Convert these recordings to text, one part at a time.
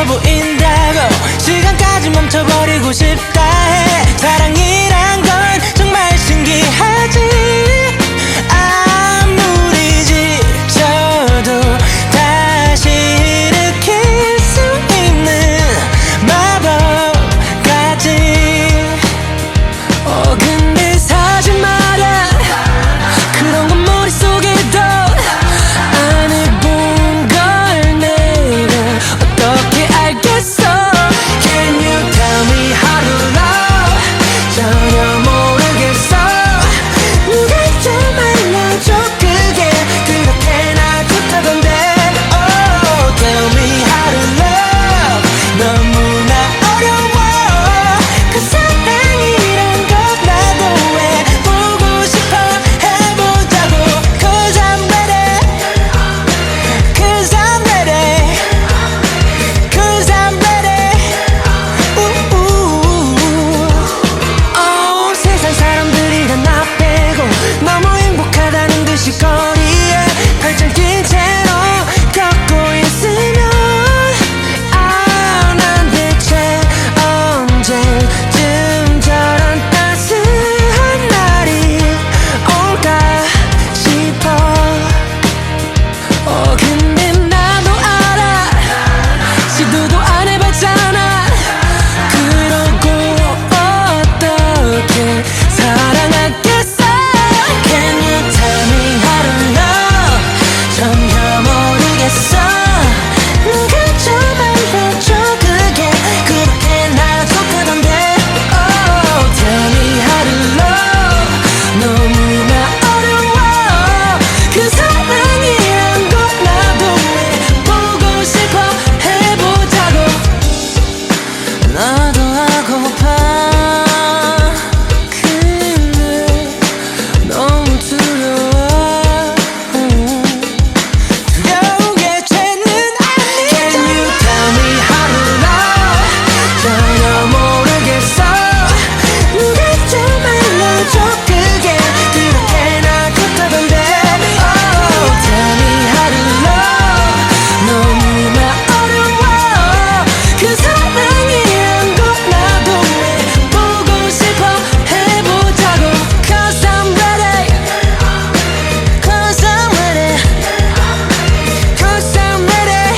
예뻐 보인다고 시간까지 멈춰버리고 싶다 해. 사랑이란 건 정말 신기하지. 아무리 지쳐도 다시 일으킬 수 있는 마법 같지. 근데 사실 말야 그런 건 머릿속에도 안 해본 걸 내가 어떻게 알겠어. Can you tell me how to love? 전혀 모르겠어. 누가 좀 알려줘. 그게 그렇게나 좋다던데. Oh, tell me how to love. 너무나 어려워. 그 사랑이란 것 나도 해보고 싶어. 해보자고. Cause I'm ready. Cause I'm ready. Cause I'm ready. 세상 사람들이 다 나 빼고 너무 행복하다는 듯이 거리에 발짱 낀 채로 걷고 있으면 난 대체 언제쯤 저런 따스한 날이 올까 싶어. 근데 나도 알아 시도도 안 해봤잖아. 그러고 어떻게 사랑하겠어. Can you tell me how to love? 전혀 모르겠어. 누가 좀 알려줘. 그게 그렇게나 좋다던데. Oh, tell me how to love. 너무나 어려워. 그 사랑이란 것 나도 해보고 싶어. 해보자고. 나도 하고파. 근데 너무 두려워. 두려운 게 죄는 아니야. Can you tell me how to love? 전혀 모르겠어. 누가 좀 알려줘. 그게 그렇게나 좋다던데. Oh, tell me how to love. 너무나 어려워. 그 사랑이란 것 나도 해보고 싶어. 해보자고. Cause I'm ready. Cause I'm ready. Cause I'm ready.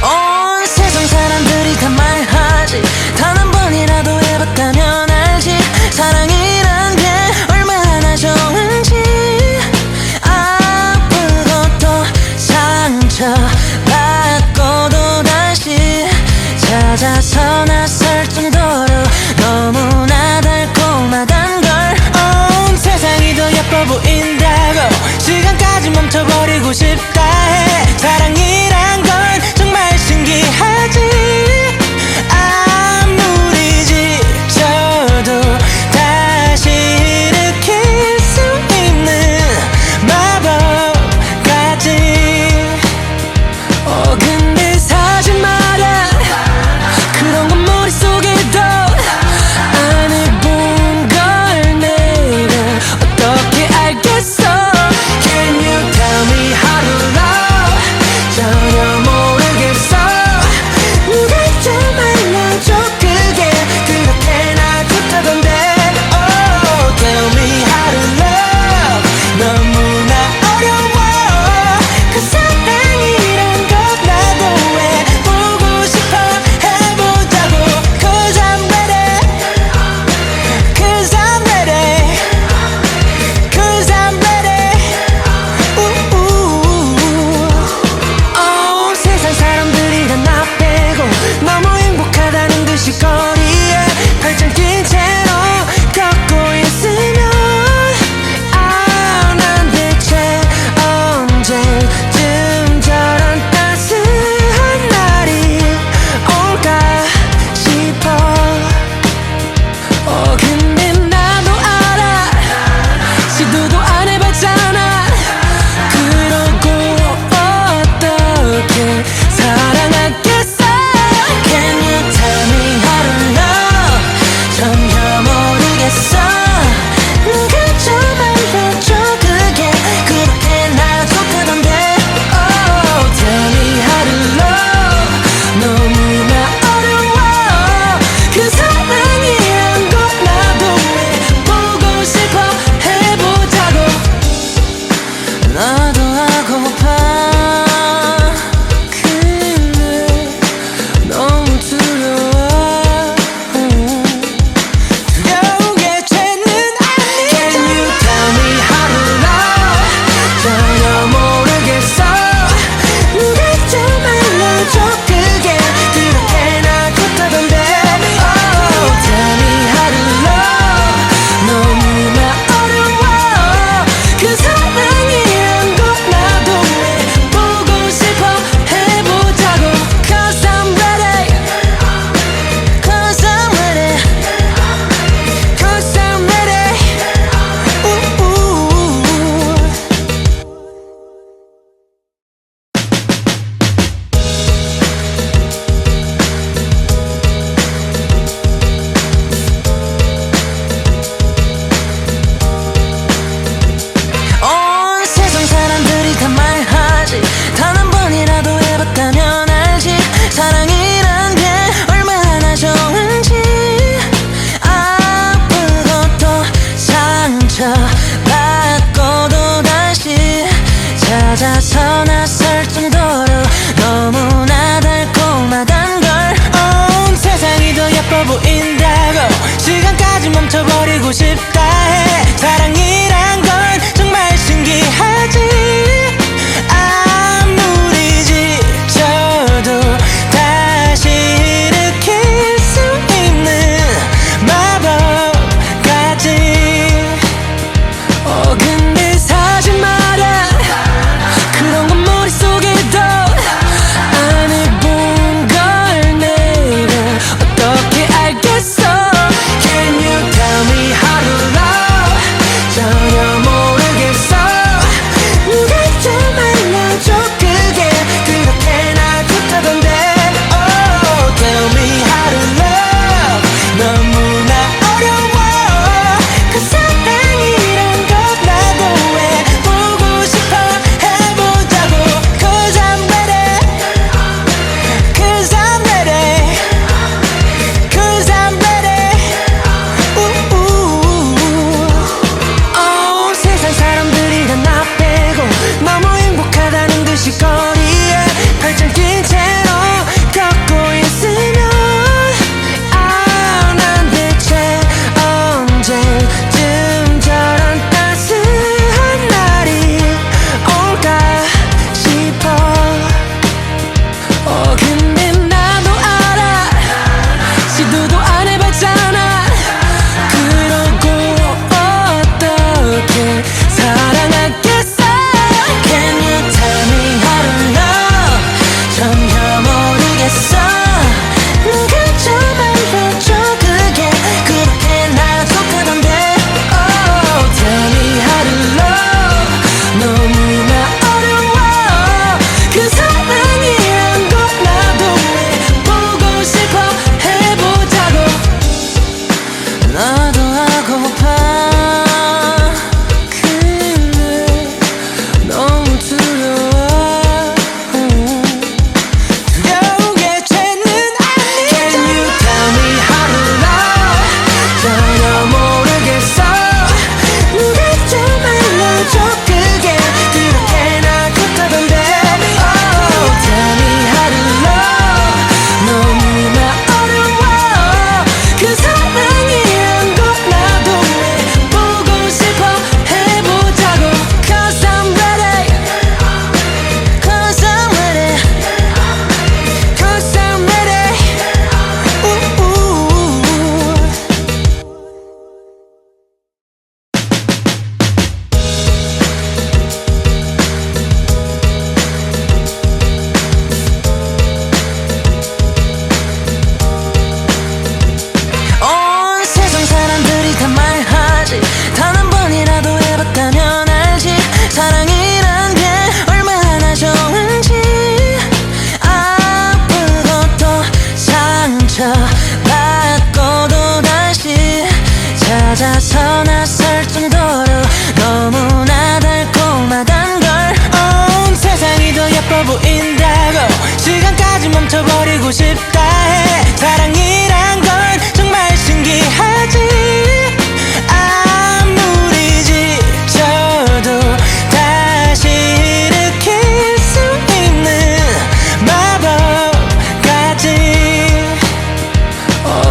온 세상 사람들이 다 말하지. 단 한 번이라도 해봤다면 알지. 사랑이란 게 얼마나 좋은지. 아프고 또 상처받고도 다시 찾아서 나설 정도로 너무나 달콤하단 걸. 온 세상이 더 예뻐 보인다고 시간까지 멈춰버리고 싶다 해. 사랑이란 건 정말 신기하지. 아무리 지쳐도 다시 일으킬 수 있는 마법 같지. 근데 사실 말야 그런 건 머릿속에도 안 해본 걸 내가 어떻게 알겠어. Can you tell me how to 상처받고도 다시 찾아서 나설 정도로 너무나 달콤하단 걸. 온 세상이 더 예뻐 보인다고 시간까지 멈춰버리고 싶다 해. 사랑이란 건 정말 신기하지. 아무리 지쳐도 다시 일으킬 수 있는 마법같이. 근데 사실 말야 그런 건 머릿속에도 안 해본 걸 내가 어떻게 알겠어. Can you tell me how to love? 전혀 모르겠어. 누가 좀 알려줘. 그게 그렇게 날 좋다던데. Oh, tell me how to love. 너무나 어려워. 그 사랑이란 것 나도 해보고 싶어. 해보자고. Cause I'm ready. Cause I'm ready. Cause I'm ready. 세상 사람들이 다 나 빼고 너무 행복하다는 듯이 거리에 발짱 낀 채로 걷고 있으면 난 대체 언제쯤 저런 따스한 날이 올까 싶어. 근데 나도 알아 시도도 안 해봤잖아. 그러고 어떻게 사랑하겠어. Can you tell me how to love? 전혀 모르겠어. 누가 좀 알려줘. 그게 그렇게 날 좋다던데. Oh, tell me how to love. 너무나 어려워. 그 사랑이란 것 나도 해보고 싶어. 해보자고. 나도 하고파. 근데 너무 두려워. 두려운 게 죄는 아니야. Can you tell me how to love? 전혀 모르겠어. 누가 좀 알려줘. 그게 그렇게 날 좋다던데. Oh, tell me how to love. 너무나 어려워. 그 사랑이란 것 나도 해보고 싶어. 해보자고. Cause I'm ready. Cause I'm ready. Cause I'm ready. 온 세상 사람들이 다 말하지. 단 한 번이라도 해봤다면 알지. 사랑이란 게 얼마나 좋은지. 아프고 또 상처받고도 다시 찾아서 나설 정도로 너무나 달콤하단 걸. 온 세상이 더 예뻐 보인다고 시간까지 멈춰버리고 싶다 해. 사랑이란 건 정말 신기하지. 아무리 지쳐도 다시 일으킬 수 있는 마법같이.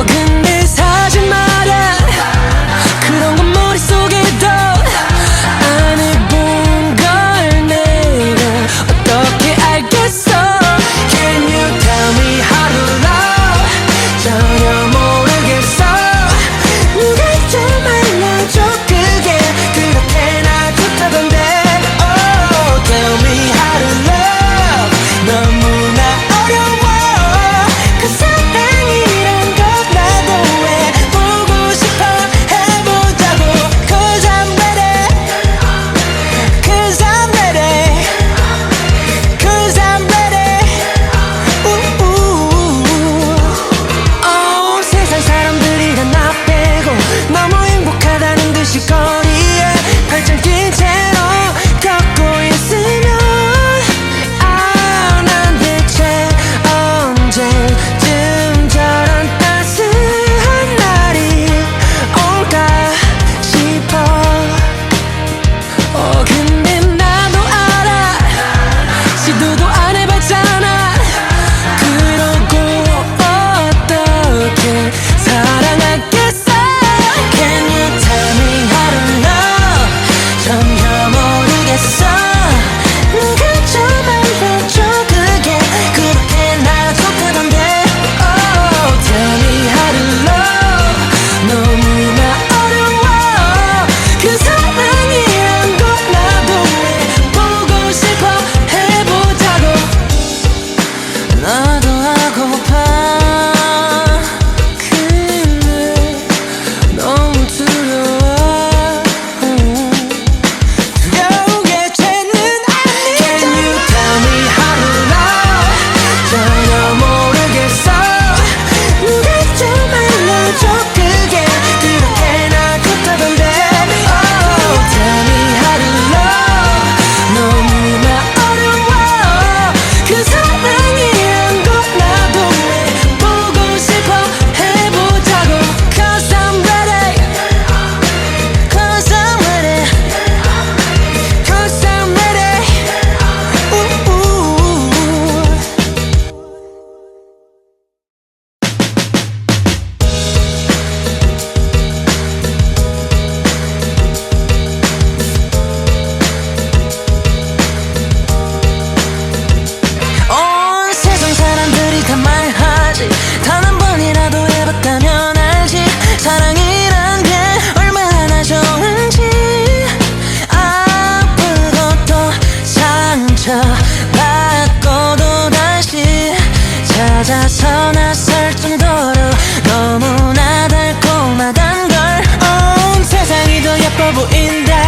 근데 사실 말야 그런 건 머릿속에도 안 해본 걸 내가 어떻게 알겠어. Can you tell me how to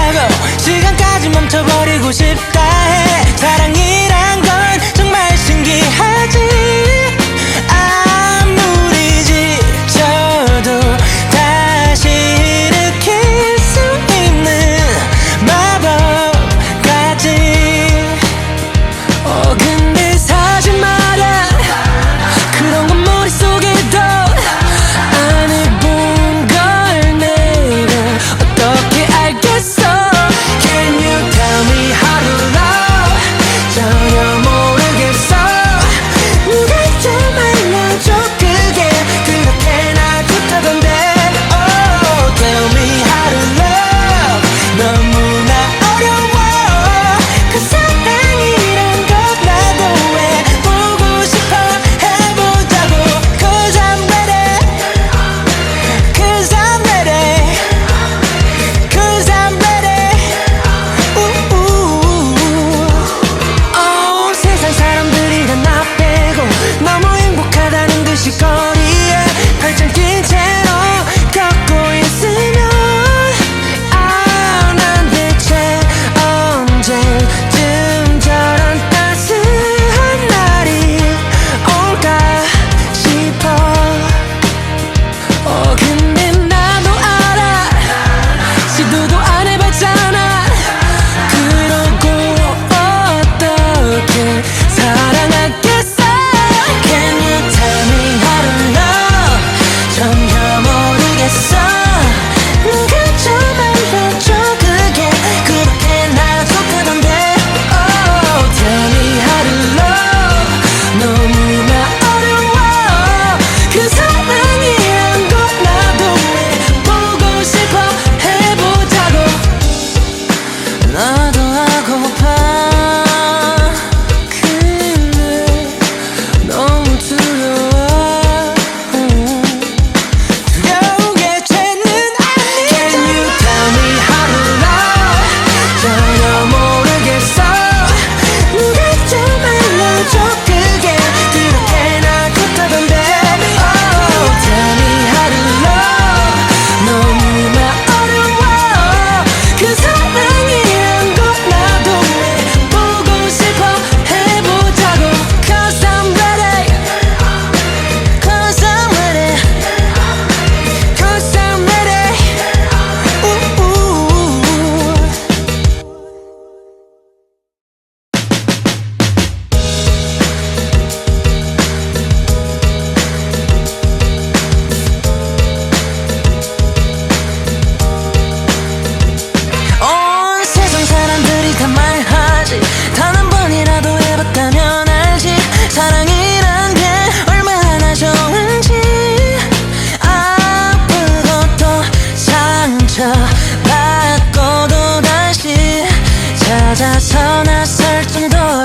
보인다고 시간까지 멈춰버리고 싶다 해. 사랑이란 건 정말 신기하지. 아무리 지쳐도 다시 일으킬 수 있는 마법같이. 근데 사실 말야 그런 건 머릿속에도 안 해본 걸 내가 어떻게 알겠어. Can you tell me how to love? 전혀 모르겠어. 누가 좀 알려줘. 그게 그렇게나 좋다던데. Oh, tell me how to love. 너무나 어려워. 그 사랑이란 것 나도 해보고 싶어. 해보자고. Cause I'm ready. Cause I'm ready. Cause I'm ready. 세상 사람들이 다 나 빼고 너무 행복하다는 듯이 거리에 팔짱 낀 채로 걷고 있으면 난 대체 언제쯤 저런 따스한 날이 올까 싶어. 근데 나도 알아. 시도도 안 해봤잖아. 그러고 어떻게 사랑하겠어. Can you tell me how to love? 전혀 모르겠어. 누가 좀 알려줘. 그게 그렇게나 좋다던데. Oh, tell me how to love. 너무나 어려워. 그 사랑이란 것 나도 해보고 싶어. 해보자고. 나도 하고파. 근데 너무 두려워. 두려운 게 죄는 아니야. Can you tell me how to love? 전혀 모르겠어. 누가 좀 알려줘. 그게 그렇게나 좋다던데. Oh, tell me how to love. 너무나 어려워. 그 사랑이란 것 나도 해보고 싶어. 해보자고. Cause I'm ready. Cause I'm ready. Cause I'm ready. 온 세상 사람들이 다 말하지. 단 한 번이라도 해봤다면 알지. 사랑이란 게 얼마나 좋은지. 아프고 또 상처받고도 다시 찾아서 나설 정도로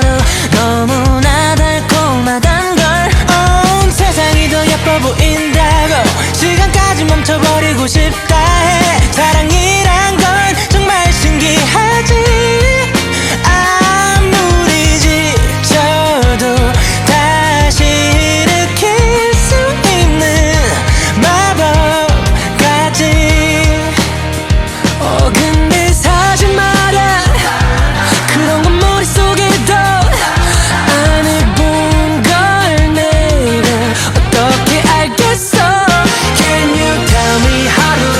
너무나 달콤하단 걸. 온 세상이 더 예뻐 보인다고 시간까지 멈춰버리고 싶다 해. 사랑이란 건 정말 신기하지. 아무리 지쳐도 다시 일으킬 수 있는 마법같이. 근데 사실 말야 그런 건 머릿속에도 안 해본 걸 내가 어떻게 알겠어. Can you tell me how to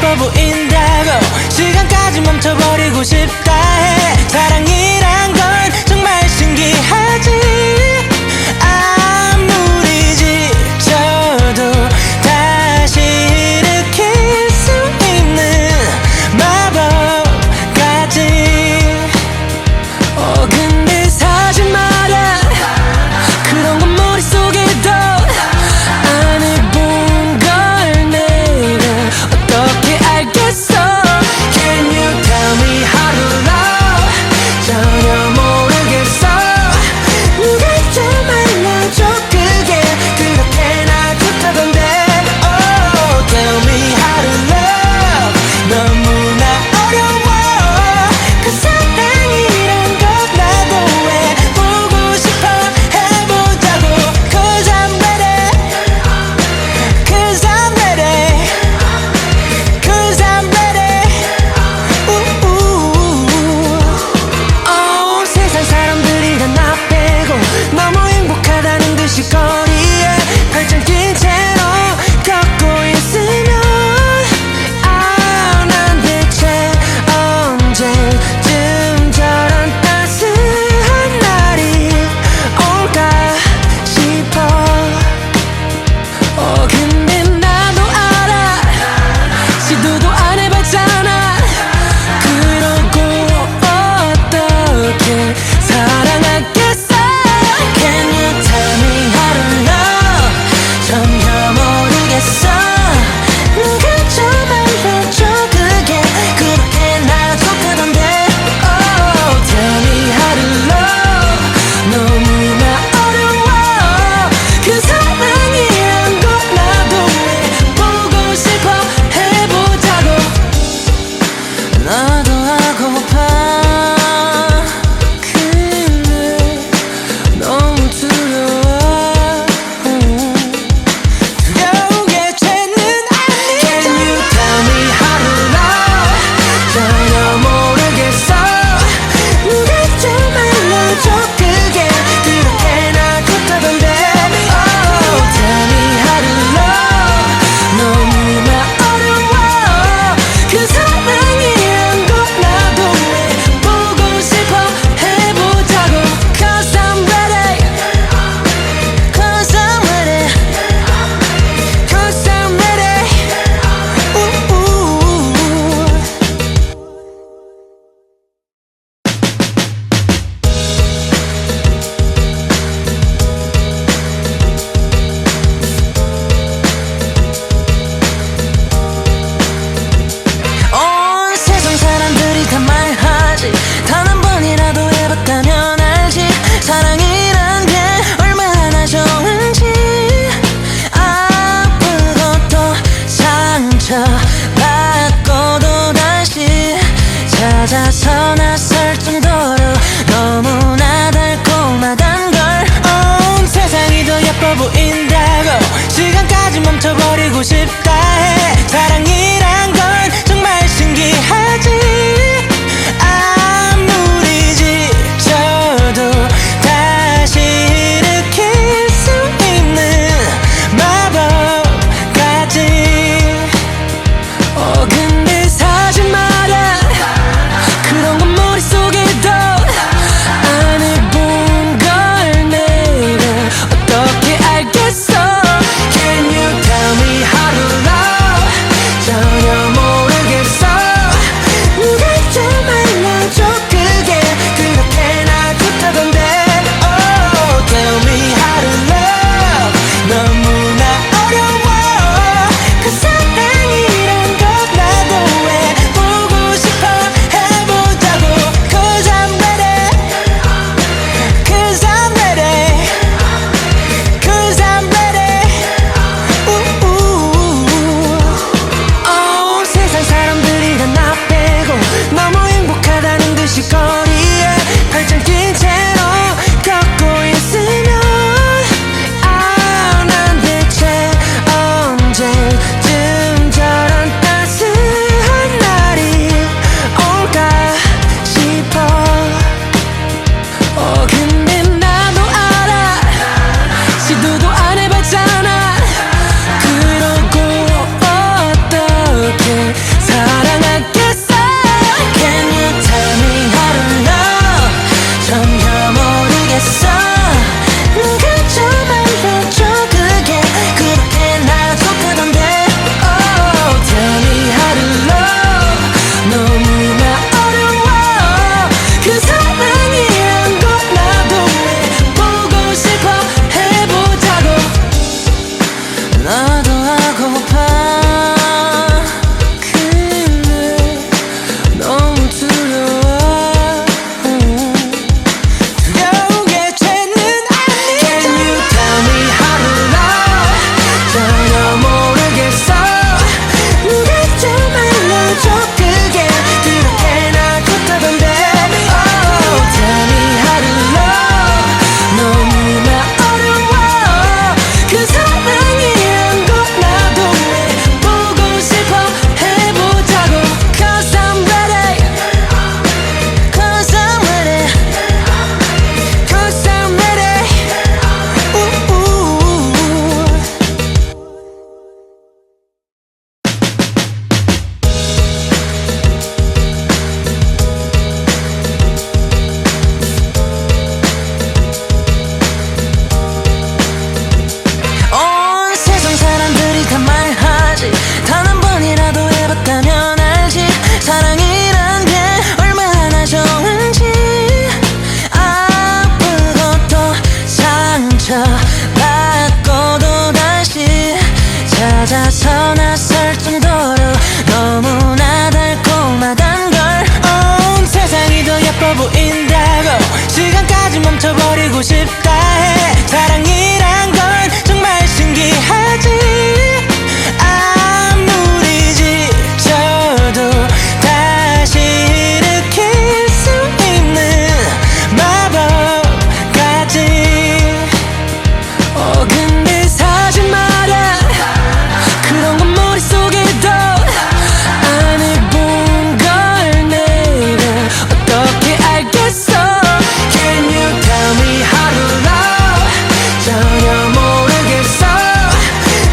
예뻐 보인다고 시간까지 멈춰버리고 싶다 해. 사랑이란 건 정말 신기하지. 아무리 지쳐도 다시 일으킬 수 있는 마법같이. 근데 사실 말야 그런 건 머릿속에도 안 해본 걸 내가 어떻게 알겠어. Can you tell me how to love? 전혀 모르겠어. 누가 좀 알려줘. 그게 그렇게나 좋다던데. Oh, tell me how to love. 너무나 어려워. 그 사랑이란 것 나도 해보고 싶어. 해보자고. Cause I'm ready. Cause I'm ready. Cause I'm ready. 세상 사람들이 다 나 빼고 너무 행복하다는 듯이 거리에 발짱 낀 채로 걷고 있으면 난 대체 언제쯤 저런 따스한 날이 올까 싶어. 근데 나도 알아 시도도 안 해봤잖아. 그러고 어떻게 사랑하겠어. Can you tell me how to love? 전혀 모르겠어. 누가 좀 알려줘. 그게 그렇게나 좋다던데. Oh, tell me how to love. 너무나 어려워. 그 사랑이란 것 나도 해보고 싶어. 해보자고. 나도 하고파. 근데 너무 두려워. 두려운 게 죄는 아니야. Can you tell me how to love? 전혀 모르겠어. 누가 좀 알려줘. 그게 그렇게나 좋다던데. Oh, tell me how to love. 너무나 어려워. 그 사랑이란 것 나도 해보고 싶어. 해보자고. Cause I'm ready. Cause I'm ready. Cause I'm ready. 온 세상 사람들이 다 말하지. 단 한 번이라도 해봤다면 알지. 사랑이란 게 얼마나 좋은지. 아프고 또 상처받고도 다시 찾아서 나설 정도로 너무나 달콤하단 걸. 온 세상이 더 예뻐 보인다고 시간까지 멈춰버리고 싶다 해. 사랑이란 건 정말 신기하지. 아무리 지쳐도 다시 일으킬 수 있는 마법같이. 근데 사실 말야 그런 건 머릿속에도 안 해본 걸 내가 어떻게 알겠어. Can you tell me how to love? 나설 정도로 너무나 달콤하단 걸. 세상이 더 예뻐 보인다고 시간까지 멈춰버리고 싶다 해. 사랑이란 건 정말 신기하지. 아무리 지쳐도 다시 일으킬 수 있는 마법같이. 근데 사지 마라, 그런 건 머릿속에도 안 해본 걸 내가 어떻게 알겠어. Can you tell me how to love? 전혀 모르겠어.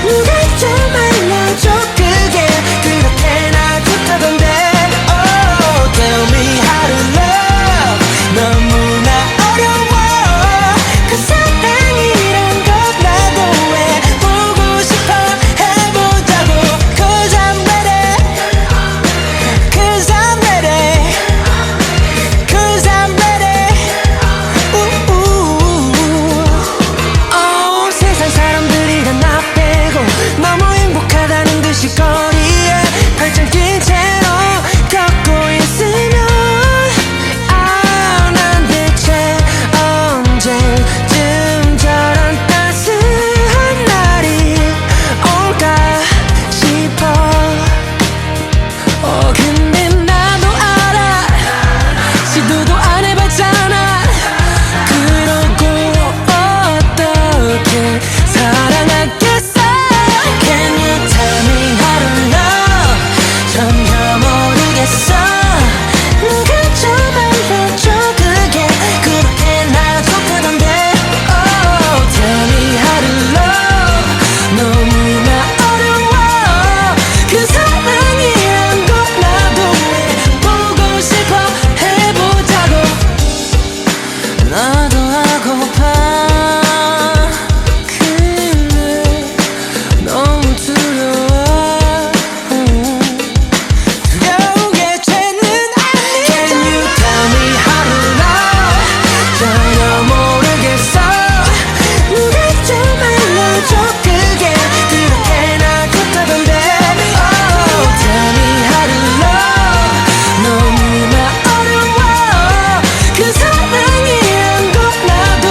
누가 좀 알려줘. 그게 그렇게나 좋다던데. Oh, tell me how to love. 너무나 어려워. 그 사랑이란 것 나도 해보고 싶어. 해보자고. Cause I'm ready. Cause I'm ready. Cause I'm ready. 세상 사람들이 다 나 빼고 너무 행복하다는 듯이 거리에 팔짱 낀 채로 걷고 있으면 난 대체 언제쯤 저런 따스한 날이 올까 싶어. 근데 나도 알아, 시도도 안 해봤잖아. 그러고 어떻게 사랑하겠어. Can you tell me how to love? 전혀 모르겠어. 누가 좀 알려줘. 그게 그렇게나 좋다던데. Oh, tell me how to love. 너무나 어려워. 그 사랑이란 것 나도 해보고 싶어. 해보자고. 나도 하고파. 근데 너무 두려워. 두려운 게 죄는 아니야. Can you tell me how to love? 전혀 모르겠어. 누가 좀 알려줘. 그게 그렇게나 좋다던데. Oh, tell me how to love. 너무나 어려워. 그 사랑이란 것 나도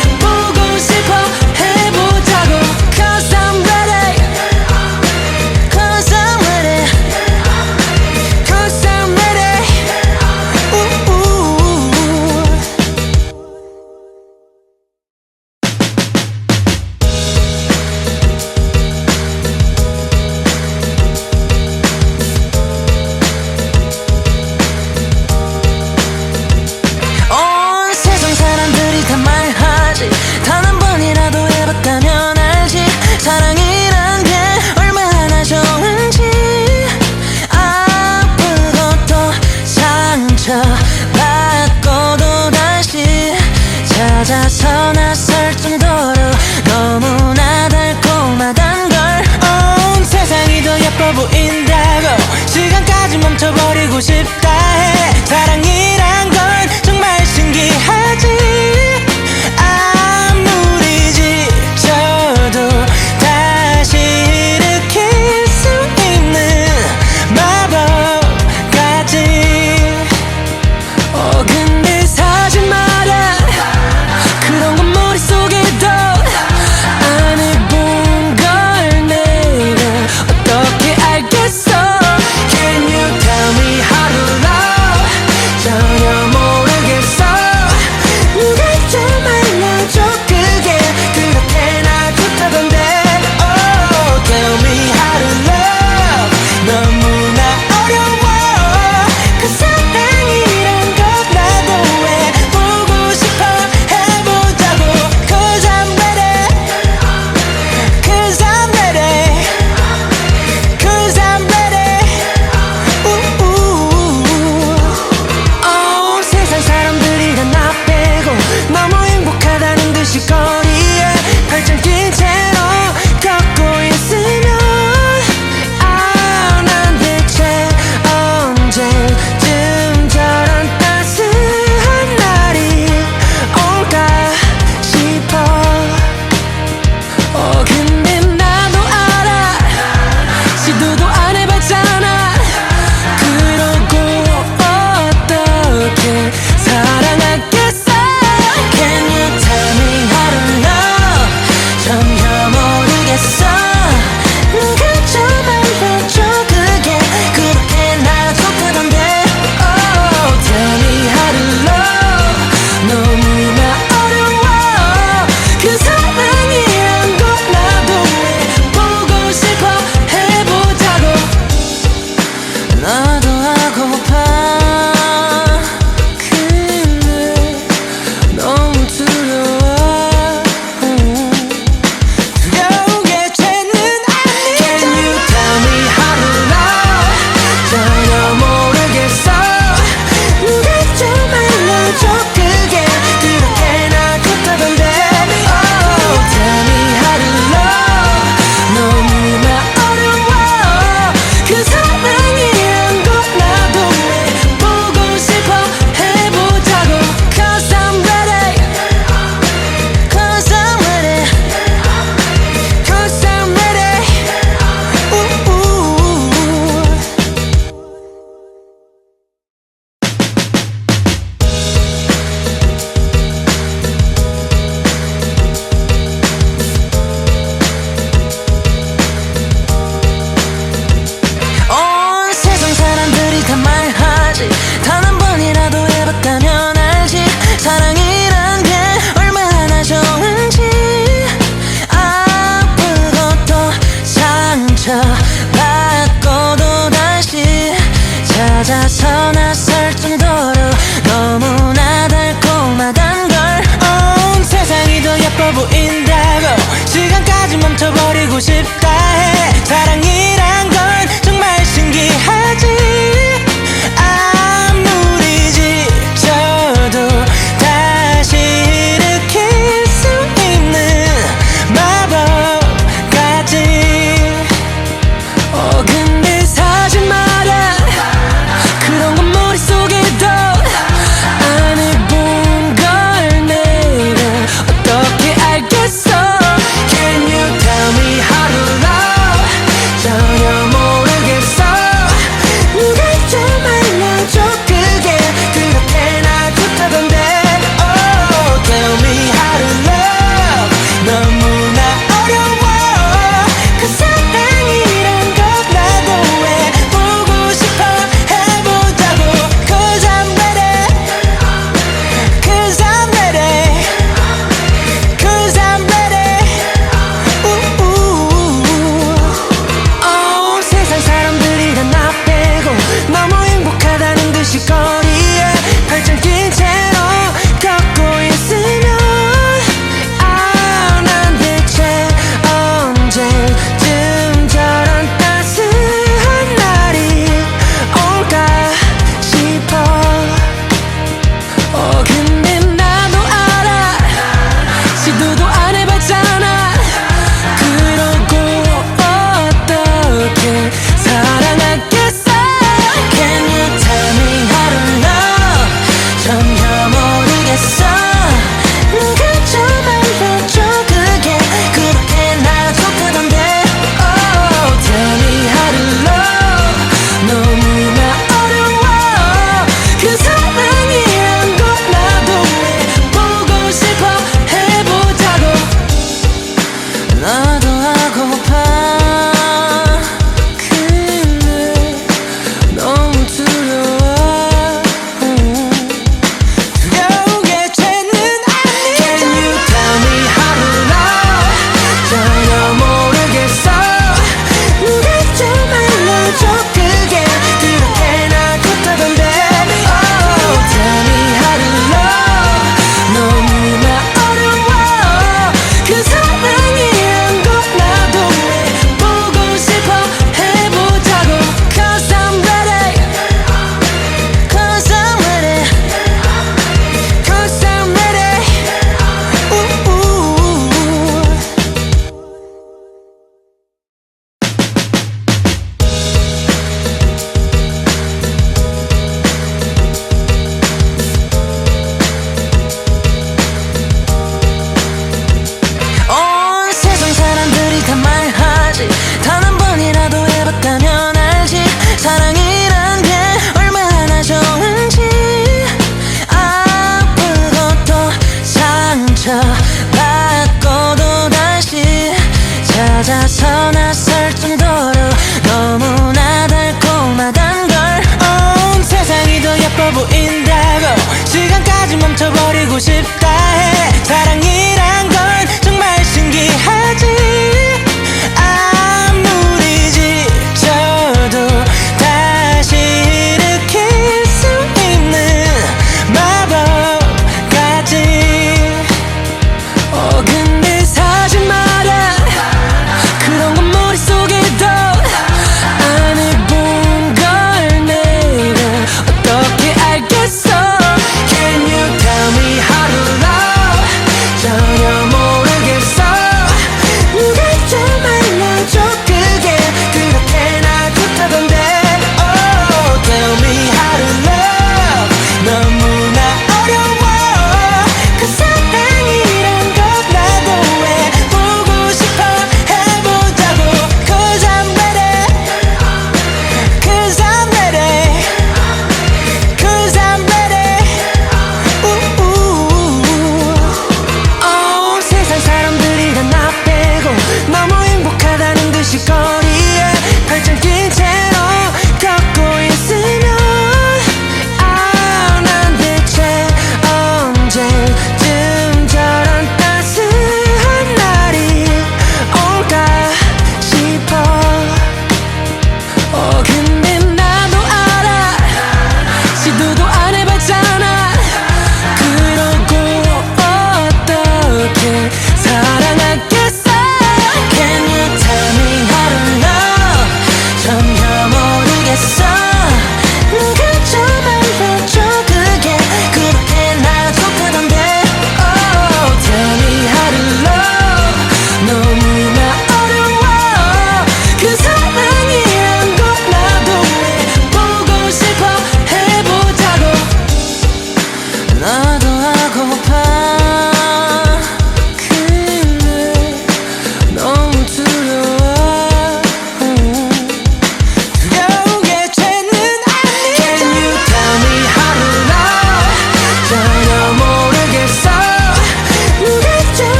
해보고 싶어. 해보자고. Cause I'm ready. Cause I'm ready. Cause I'm ready. 온 세상 사람들이 다 말하지. 단 한 번이라도 해봤다면 알지. 사랑이란 게 얼마나 좋은지. 아프고 또 상처받고도 다시 찾아서 나설 정도로 너무나 달콤하단 걸. 세상이 더 예뻐 보인다고 시간까지 멈춰버리고 싶다 해. 사랑이란 건 정말 신기하지. 아무리 지쳐도 다시 일으킬 수 있는 마법같이. 근데 사지 마라, 그런 건 머릿속에도 안 해본 걸 내가 어떻게 알겠어. Can you tell me how to love? 찾아서 나설 정도로 너무나 달콤하단 걸. 온 세상이 더 예뻐 보인다고 시간까지 멈춰버리고 싶다 해. 사랑이란 건 정말 신기하지. 아무리 지쳐도 다시 일으킬 수 있는 마법 같지. 근데 사실 말야 그런 건 머릿속에도 안 해본 걸 내가 어떻게 알겠어. Can you tell me how to love?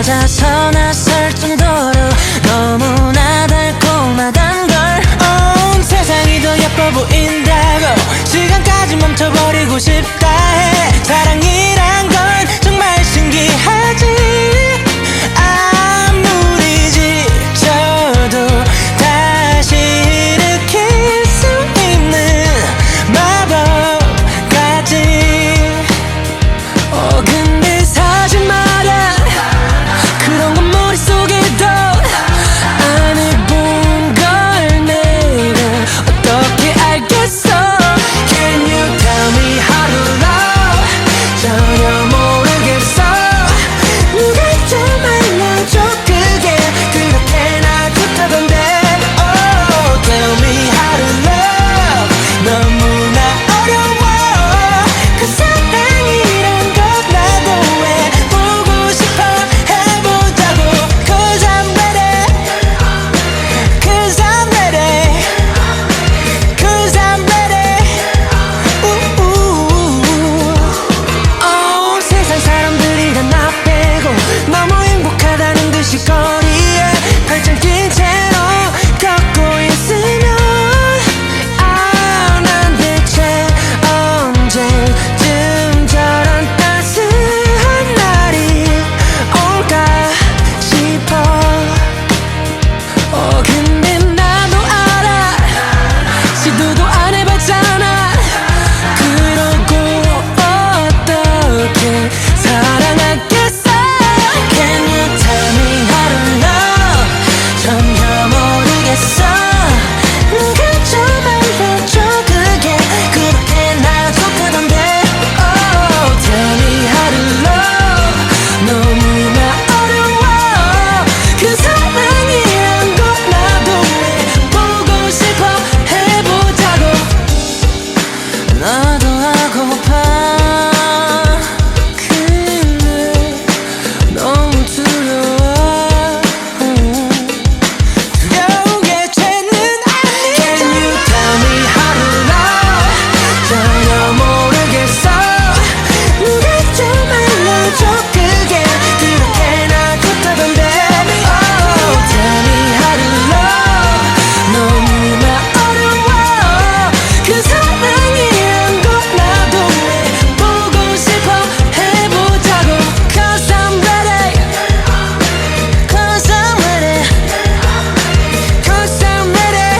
찾아서 나설 정도로 너무나 달콤하단 걸. 온 세상이 더 예뻐 보인다고 시간까지 멈춰버리고 싶다 해. 사랑이란 건 정말 신기하지. 아무리 지쳐도 다시 일으킬 수 있는 마법 같지. 근데 사실 말야 그런 건 머릿속에도 안 해본 걸 내가 어떻게 알겠어. Can you tell me how to love? 전혀 모르겠어. 누가 좀 알려줘. 그게 그렇게나 좋다던데. Oh, tell me how to love. 너무나 어려워. 그 사랑이란 것 나도 해보고 싶어. 해보자고. Cause I'm ready. Cause I'm ready. Cause I'm ready. 온 세상 사람들이 다 나 빼고 너무 행복하다는 듯이 거리에 팔짱 낀 채로 걷고 있으면 난 대체 언제쯤 저런 따스한 날이 올까 싶어. 근데 나도 알아. 시도도 안 해봤잖아. 그러고 어떻게 사랑하겠어. Can you tell me how to love? 전혀 모르겠어. 누가 좀 알려줘. 그게 그렇게나 좋다던데. Oh, tell me how to love. 너무나 어려워. 그 사랑이란 것 나도 해보고 싶어. 해보자고. 나도 하고파. 근데 너무 두려워. 두려운 게 죄는 아니야. Can you tell me how to love? 전혀 모르겠어. 누가 좀 알려줘. 그게 그렇게나 좋다던데. Oh, tell me how to love. 너무나 어려워. 그 사랑이란 것 나도 해보고 싶어. 해보자고. Cause I'm ready. Cause I'm ready. Cause I'm ready.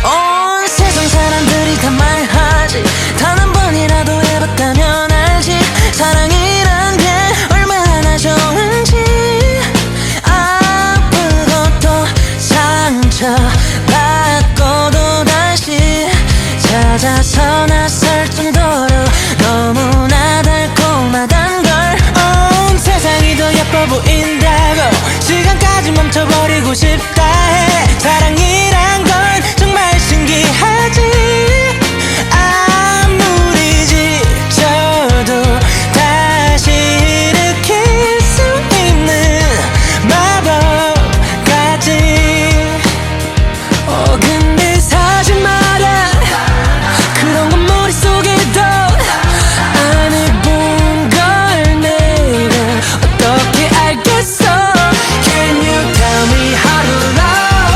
온 세상 사람들이 다 말하지. 단 한 번이라도 해봤다면 알지. 사랑이란 게 얼마나 좋은지. 아프고 또 상처받고도 다시 찾아서 나설 정도로 너무나 달콤하단 걸. 온 세상이 더 예뻐 보인다고 시간까지 멈춰버리고 싶다 해. 사랑이란 건 정말 신기하지. 아무리 지쳐도 다시 일으킬 수 있는 마법 같지. 근데 사실 말야 그런 건 머릿속에도 안 해본 걸 내가 어떻게 알겠어. Can you tell me how to love?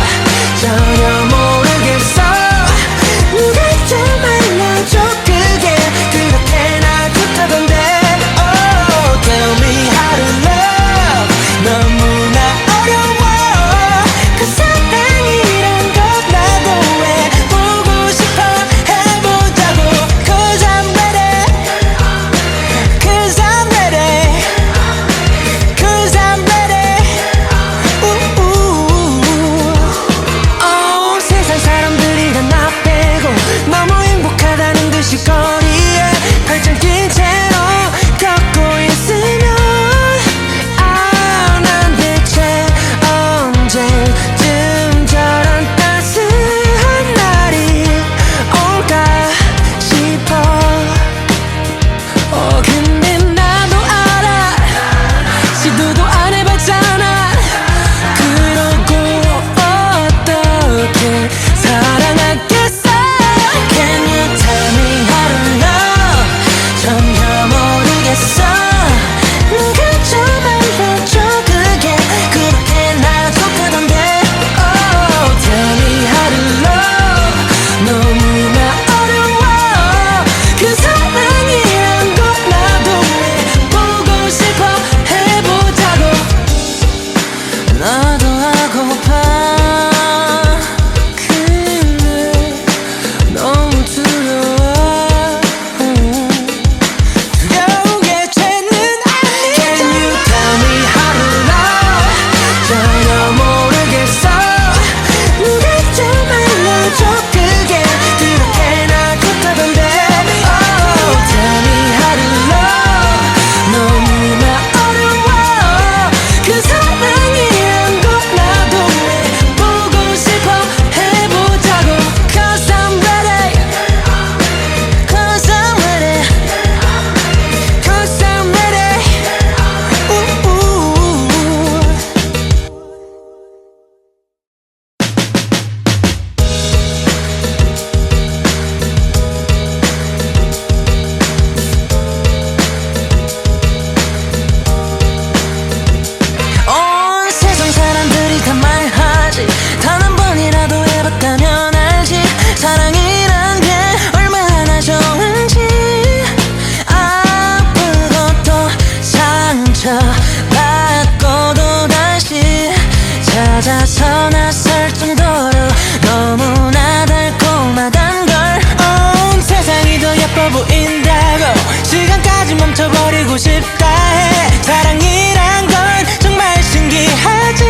싶다 해. 사랑이란 건 정말 신기하지.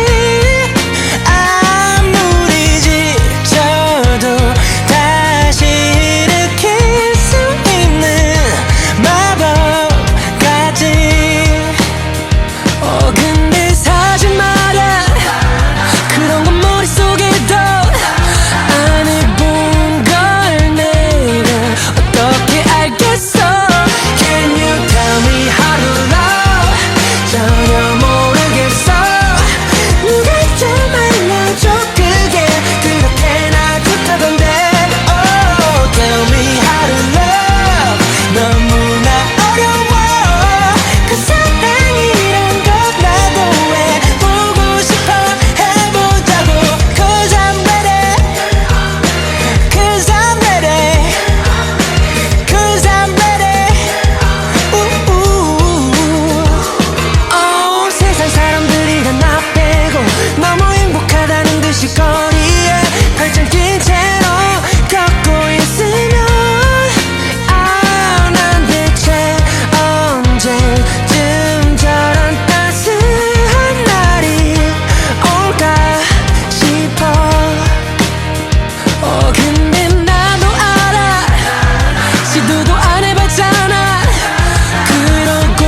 아무리 지쳐도 다시 일으킬 수 있는 마법 같지. 근데 사실 말야 그런 건 머릿속에도 안 해본 걸 내가 어떻게 알겠어. Can you tell me how to love? 전혀 모르겠어. 누가 좀 알려줘. 그게 그렇게나 좋다던데. Oh, tell me how to love. 너무나 어려워. 그 사랑이란 것 나도 해보고 싶어. 해보자고. Cause I'm ready. Cause I'm ready. Cause I'm ready. 세상 사람들이 다 나 빼고 너무 행복하다는 듯이 거리에 팔짱 낀 채로 걷고 있으면 난 대체 언제쯤 저런 따스한 날이 올까 싶어. 근데 나도 알아. 시도도 안 해봤잖아. 그러고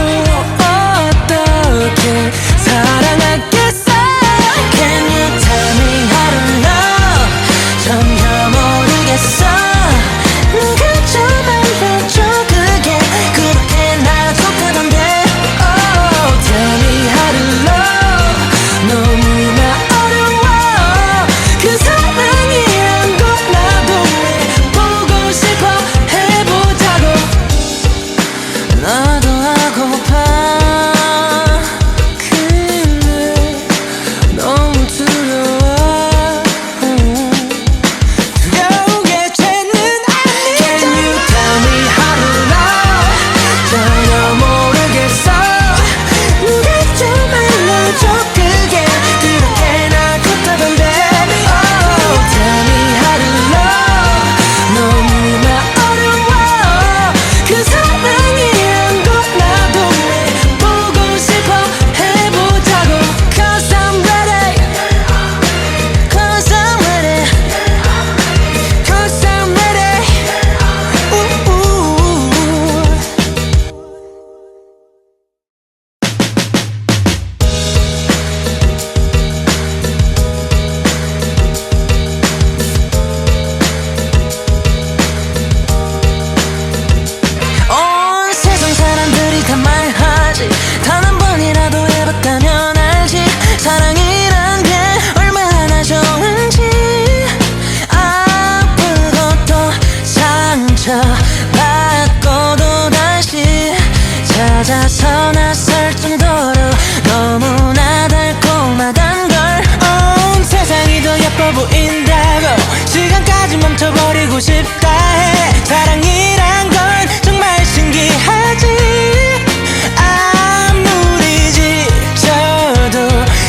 어떻게 사랑하겠어. Can you tell me how to love? 전혀 모르겠어. 누가 좀 알려줘. 그게 그렇게나 좋다던데. Oh, tell me how to love. 너무나 어려워. 그 사랑이란 것 나도 해보고 싶어. 해보자고. 나도 하고파. 근데 너무 두려워. 두려운 게 죄는 아니야. Can you tell me how to love? 전혀 모르겠어. 누가 좀 알려줘. 그게 그렇게나 좋다던데. Oh, tell me how to love. 너무나 어려워. 그 사랑이란 것 나도 해보고 싶어. 해보자고. Cause I'm ready. Cause I'm ready. Cause I'm ready. 온 세상 사람들이 다 말하지. 단 한 번이라도 해봤다면 알지. 사랑이란 게 얼마나 좋은지. 아프고 또 상처받고도 다시 찾아서 나설 정도로 너무나 달콤하단 걸. 온 세상이 더 예뻐 보인다고 시간까지 멈춰버리고 싶다 해. 사랑이란 건 정말 신기하지. 아무리 지쳐도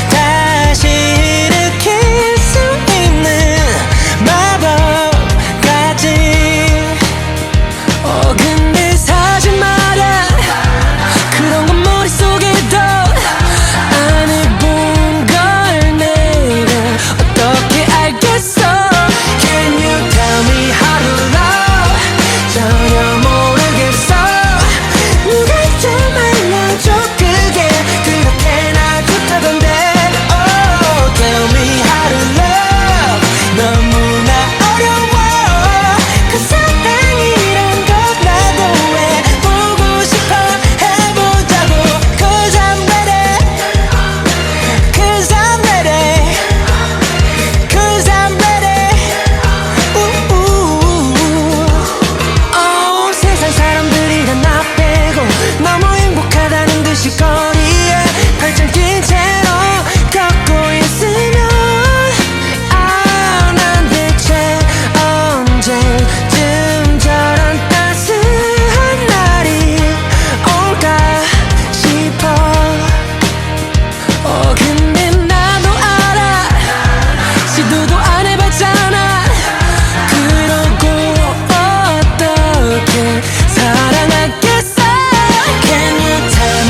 다시 일으킬 수 있는 마법 같지. 근데 사실 말야 그런 건 머릿속에도 안 해본 걸 내가 어떻게 알겠어. Can you tell me how to love? 전혀 모르겠어. 누가 좀 알려줘. 그게 그렇게나 좋다던데. Oh, tell me how to love. 너무나 어려워. 그 사랑이란 것 나도 해보고 싶어. 해보자고. Cause I'm ready. Cause I'm ready. Cause I'm ready. 세상 사람들이 다 나 빼고 너무 행복하다는 듯이 거리에 팔짱 낀 채로 걷고 있으면 난 대체 언제쯤 저런 따스한 날이 올까 싶어. 근데 나도 알아. 시도도 안 해봤잖아. 그러고 어떻게 사랑하겠어. Can you tell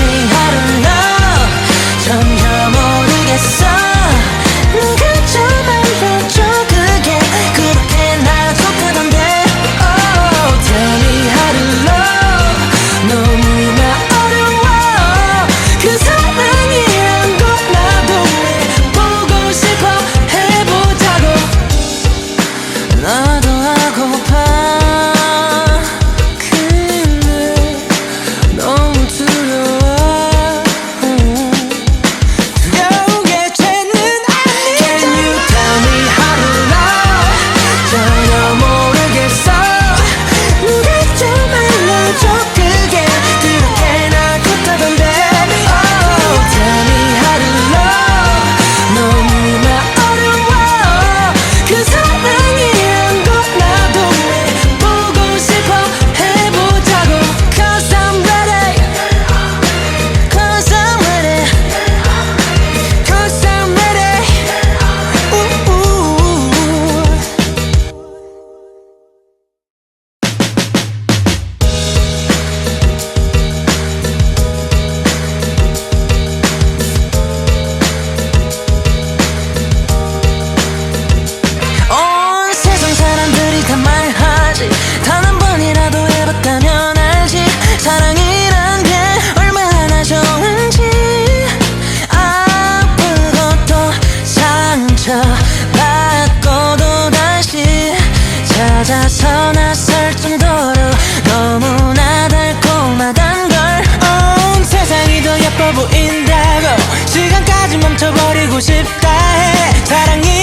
맞춰버리고 싶다 해. 사랑이